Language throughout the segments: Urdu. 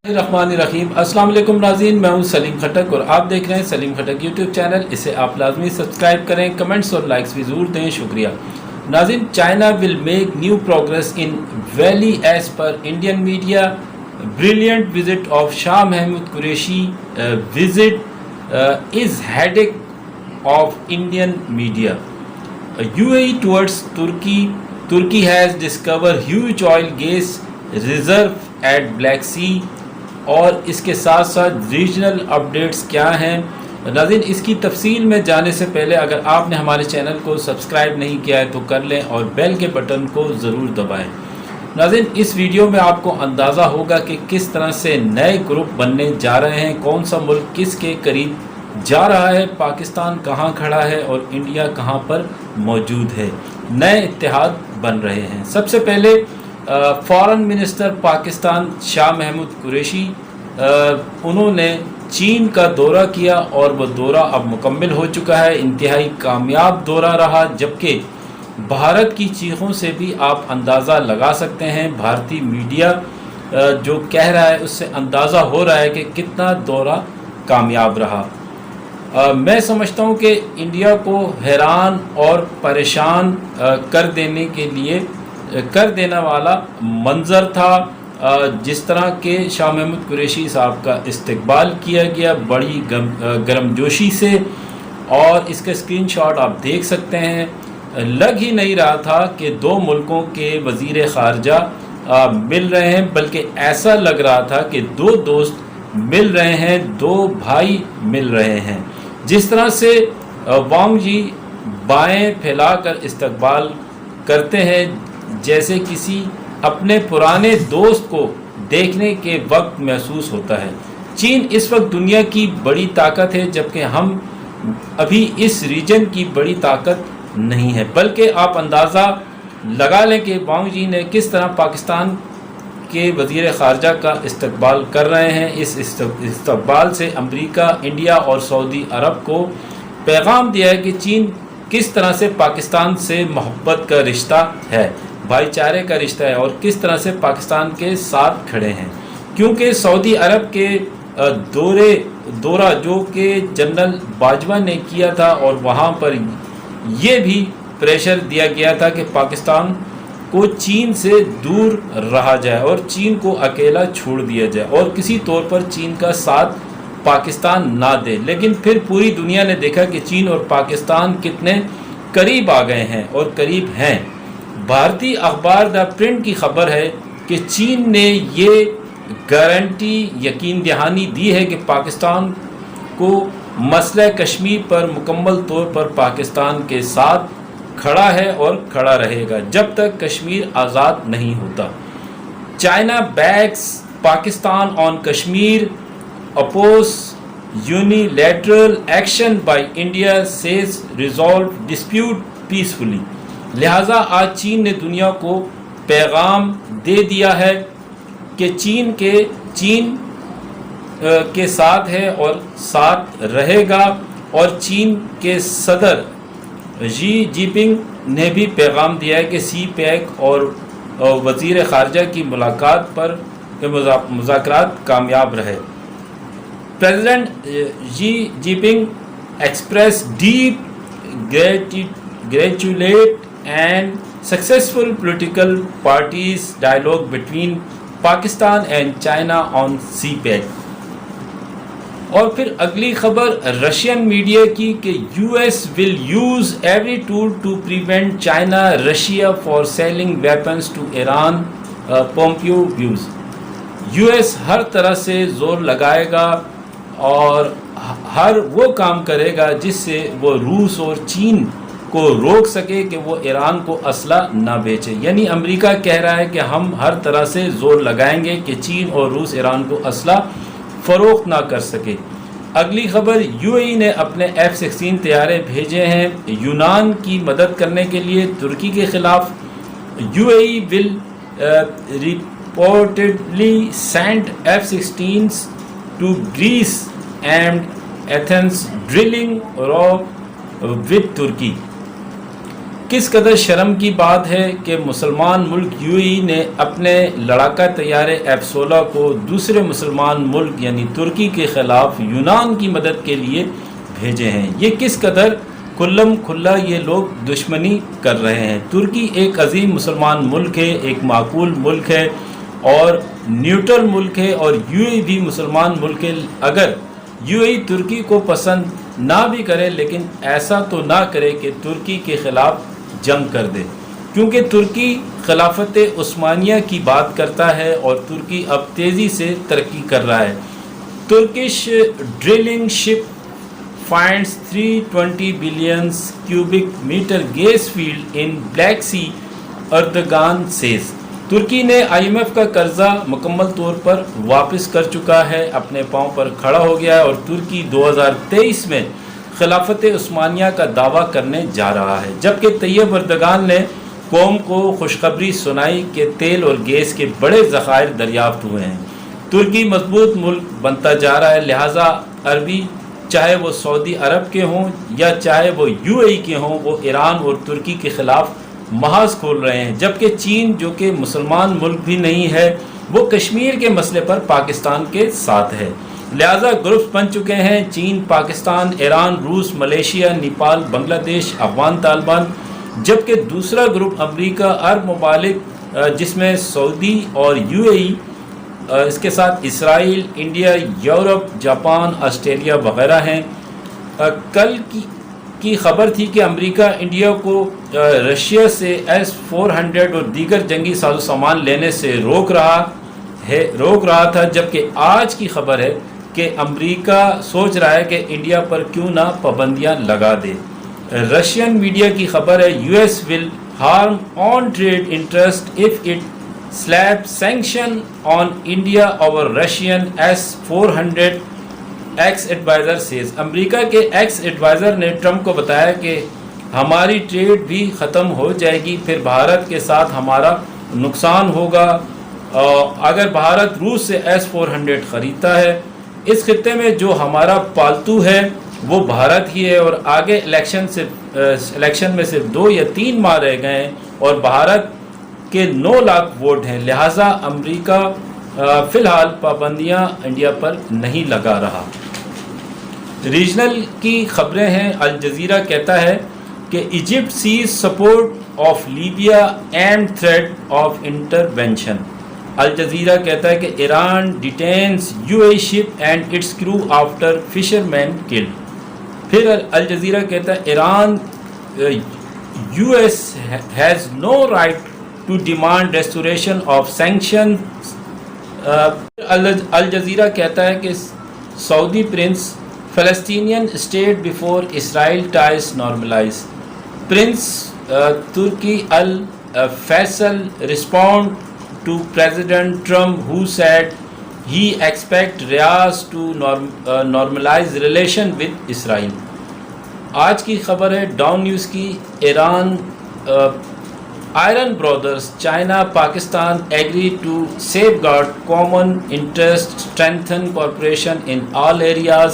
الرحمن الرحیم. السلام علیکم ناظرین, میں ہوں سلیم خٹک اور آپ دیکھ رہے ہیں سلیم خٹک یوٹیوب چینل. اسے آپ لازمی سبسکرائب کریں, کمنٹس اور لائکس بھی ضرور دیں. شکریہ. ناظرین, China will make new progress in valley as per Indian media. Brilliant visit of Shah Mahmood Qureshi visit is headache of Indian media. UAE towards Turkey has discovered huge oil gas reserve at Black Sea. اور اس کے ساتھ ساتھ ریجنل اپڈیٹس کیا ہیں. ناظرین, اس کی تفصیل میں جانے سے پہلے اگر آپ نے ہمارے چینل کو سبسکرائب نہیں کیا ہے تو کر لیں اور بیل کے بٹن کو ضرور دبائیں. ناظرین, اس ویڈیو میں آپ کو اندازہ ہوگا کہ کس طرح سے نئے گروپ بننے جا رہے ہیں, کون سا ملک کس کے قریب جا رہا ہے, پاکستان کہاں کھڑا ہے اور انڈیا کہاں پر موجود ہے. نئے اتحاد بن رہے ہیں. سب سے پہلے فارن منسٹر پاکستان شاہ محمود قریشی, انہوں نے چین کا دورہ کیا اور وہ دورہ اب مکمل ہو چکا ہے. انتہائی کامیاب دورہ رہا, جبکہ بھارت کی چیخوں سے بھی آپ اندازہ لگا سکتے ہیں, بھارتی میڈیا جو کہہ رہا ہے اس سے اندازہ ہو رہا ہے کہ کتنا دورہ کامیاب رہا. میں سمجھتا ہوں کہ انڈیا کو حیران اور پریشان کر دینے والا منظر تھا جس طرح کہ شاہ محمود قریشی صاحب کا استقبال کیا گیا بڑی گرم جوشی سے, اور اس کے اسکرین شاٹ آپ دیکھ سکتے ہیں. لگ ہی نہیں رہا تھا کہ دو ملکوں کے وزیر خارجہ مل رہے ہیں, بلکہ ایسا لگ رہا تھا کہ دو دوست مل رہے ہیں, دو بھائی مل رہے ہیں. جس طرح سے وانگ جی بائیں پھیلا کر استقبال کرتے ہیں جیسے کسی اپنے پرانے دوست کو دیکھنے کے وقت محسوس ہوتا ہے. چین اس وقت دنیا کی بڑی طاقت ہے, جبکہ ہم ابھی اس ریجن کی بڑی طاقت نہیں ہے. بلکہ آپ اندازہ لگا لیں کہ وانگ جی نے کس طرح پاکستان کے وزیر خارجہ کا استقبال کر رہے ہیں. اس استقبال سے امریکہ, انڈیا اور سعودی عرب کو پیغام دیا ہے کہ چین کس طرح سے پاکستان سے محبت کا رشتہ ہے, بھائی چارے کا رشتہ ہے, اور کس طرح سے پاکستان کے ساتھ کھڑے ہیں. کیونکہ سعودی عرب کے دورہ جو کہ جنرل باجوہ نے کیا تھا, اور وہاں پر یہ بھی پریشر دیا گیا تھا کہ پاکستان کو چین سے دور رہا جائے اور چین کو اکیلا چھوڑ دیا جائے اور کسی طور پر چین کا ساتھ پاکستان نہ دے. لیکن پھر پوری دنیا نے دیکھا کہ چین اور پاکستان کتنے قریب آ گئے ہیں اور قریب ہیں. بھارتی اخبار دا پرنٹ کی خبر ہے کہ چین نے یہ گارنٹی یقین دہانی دی ہے کہ پاکستان کو مسئلہ کشمیر پر مکمل طور پر پاکستان کے ساتھ کھڑا ہے اور کھڑا رہے گا جب تک کشمیر آزاد نہیں ہوتا. China backs Pakistan on Kashmir, oppose unilateral action by India, says resolve dispute peacefully. لہٰذا آج چین نے دنیا کو پیغام دے دیا ہے کہ چین کے ساتھ ہے اور ساتھ رہے گا, اور چین کے صدر جی جی پنگ نے بھی پیغام دیا ہے کہ سی پیک اور وزیر خارجہ کی ملاقات پر مذاکرات کامیاب رہے. President Xi Jinping express deep gratitude and successful political parties dialogue between Pakistan and China on CPEC. اور پھر اگلی خبر رشین میڈیا کی کہ US will use every tool to prevent China Russia for selling weapons to Iran, Pompeo views. US ہر طرح سے زور لگائے گا اور ہر وہ کام کرے گا جس سے وہ روس اور چین کو روک سکے کہ وہ ایران کو اسلحہ نہ بیچے. یعنی امریکہ کہہ رہا ہے کہ ہم ہر طرح سے زور لگائیں گے کہ چین اور روس ایران کو اسلحہ فروخت نہ کر سکے. اگلی خبر, UAE نے اپنے F-16 طیارے بھیجے ہیں یونان کی مدد کرنے کے لیے ترکی کے خلاف. UAE will reportedly send F-16s to Greece and Athens drilling with Turkey. کس قدر شرم کی بات ہے کہ مسلمان ملک UAE نے اپنے لڑاکا طیارے F-16 کو دوسرے مسلمان ملک یعنی ترکی کے خلاف یونان کی مدد کے لیے بھیجے ہیں۔ یہ کس قدر کھلم کھلا یہ لوگ دشمنی کر رہے ہیں۔ ترکی ایک عظیم مسلمان ملک ہے، ایک معقول ملک ہے اور نیوٹرل ملک ہے، اور UAE بھی مسلمان ملک ہے۔ اگر UAE ترکی کو پسند نہ بھی کرے لیکن ایسا تو نہ کرے کہ ترکی کے خلاف جنگ کر دے، کیونکہ ترکی خلافت عثمانیہ کی بات کرتا ہے اور ترکی اب تیزی سے ترقی کر رہا ہے۔ Turkish drilling ship finds 320 billion cubic meter gas field in Black Sea, Erdogan says۔ ترکی نے IMF کا قرضہ مکمل طور پر واپس کر چکا ہے، اپنے پاؤں پر کھڑا ہو گیا ہے، اور ترکی 2023 میں خلافت عثمانیہ کا دعویٰ کرنے جا رہا ہے، جبکہ طیب اردگان نے قوم کو خوشخبری سنائی کہ تیل اور گیس کے بڑے ذخائر دریافت ہوئے ہیں۔ ترکی مضبوط ملک بنتا جا رہا ہے، لہٰذا عربی چاہے وہ سعودی عرب کے ہوں یا چاہے وہ UAE کے ہوں، وہ ایران اور ترکی کے خلاف محاذ کھول رہے ہیں، جبکہ چین جو کہ مسلمان ملک بھی نہیں ہے وہ کشمیر کے مسئلے پر پاکستان کے ساتھ ہے۔ لہٰذا گروپس بن چکے ہیں: چین، پاکستان، ایران، روس، ملیشیا، نیپال، بنگلہ دیش، افغان طالبان، جبکہ دوسرا گروپ امریکہ، عرب ممالک جس میں سعودی اور UAE، اس کے ساتھ اسرائیل، انڈیا، یورپ، جاپان، آسٹریلیا وغیرہ ہیں۔ کل کی خبر تھی کہ امریکہ انڈیا کو رشیا سے S-400 اور دیگر جنگی ساز و سامان لینے سے روک رہا تھا، جبکہ آج کی خبر ہے کہ امریکہ سوچ رہا ہے کہ انڈیا پر کیوں نہ پابندیاں لگا دے۔ رشین میڈیا کی خبر ہے US will harm on trade interest if it slap sanction on India over Russian S-400, ex advisor says۔ امریکہ کے ایکس ایڈوائزر نے ٹرمپ کو بتایا کہ ہماری ٹریڈ بھی ختم ہو جائے گی، پھر بھارت کے ساتھ ہمارا نقصان ہوگا اگر بھارت روس سے S-400 خریدتا ہے۔ اس خطے میں جو ہمارا پالتو ہے وہ بھارت ہی ہے، اور آگے الیکشن میں صرف 2 یا 3 ماہ رہ گئے ہیں اور بھارت کے 9 لاکھ ووٹ ہیں، لہٰذا امریکہ فی الحال پابندیاں انڈیا پر نہیں لگا رہا۔ ریجنل کی خبریں ہیں۔ الجزیرہ کہتا ہے کہ Egypt says support of Libya and threat of intervention. Al Jazeera کہتا ہے کہ Iran detains UAE ship and its crew after fisherman killed. پھر الجزیرہ کہتا ہے Iran US has no right to demand restoration of sanctions۔ Al Jazeera کہتا ہے کہ Saudi prince Palestinian state before Israel ties normalise. Prince Turki Al Faisal respond to President Trump who said he expect Riyadh to normalize relation with Israel۔ آج کی خبر ہے ڈاؤن نیوز کی۔ Iran iron brothers China Pakistan agree to safeguard common interest strengthen cooperation in all areas.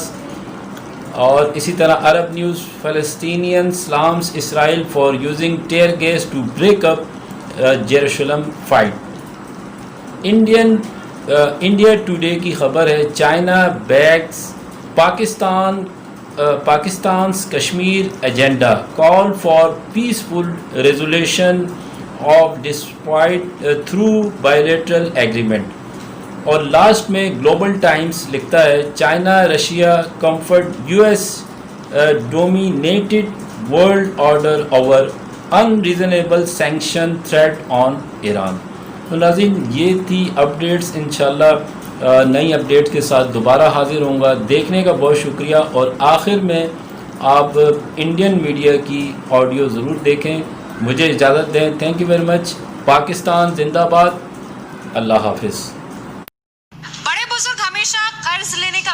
اور اسی طرح Arab News Palestinian slams Israel for using tear gas to break up Jerusalem fight. India Today کی خبر ہے China backs Pakistan's Kashmir agenda call for peaceful resolution of dispute through bilateral agreement. اور لاسٹ میں گلوبل ٹائمز لکھتا ہے China Russia comfort US dominated world order over unreasonable sanction threat آن ایران۔ تو ناظرین یہ تھی اپڈیٹس، انشاءاللہ نئی اپڈیٹ کے ساتھ دوبارہ حاضر ہوں گا۔ دیکھنے کا بہت شکریہ، اور آخر میں آپ انڈین میڈیا کی آڈیو ضرور دیکھیں۔ مجھے اجازت دیں، thank you very much. Pakistan زندہ باد، اللہ حافظ۔ بڑے بزرگ ہمیشہ قرض لینے کا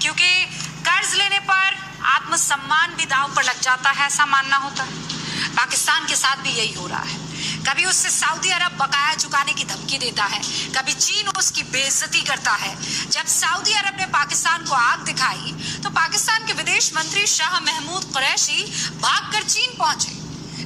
کیونکہ قرض لینے پر آتم سمان بھی داؤ پر لگ جاتا ہے، ایسا ماننا ہوتا ہے۔ پاکستان کے ساتھ بھی یہی ہو رہا ہے۔ کبھی اس سے سعودی عرب بقایا چکانے کی دھمکی دیتا ہے، کبھی چین اس کی بے عزتی کرتا ہے۔ جب سعودی عرب نے پاکستان کو آگ دکھائی تو پاکستان کے ودیش منتری شاہ محمود قریشی بھاگ کر چین پہنچے۔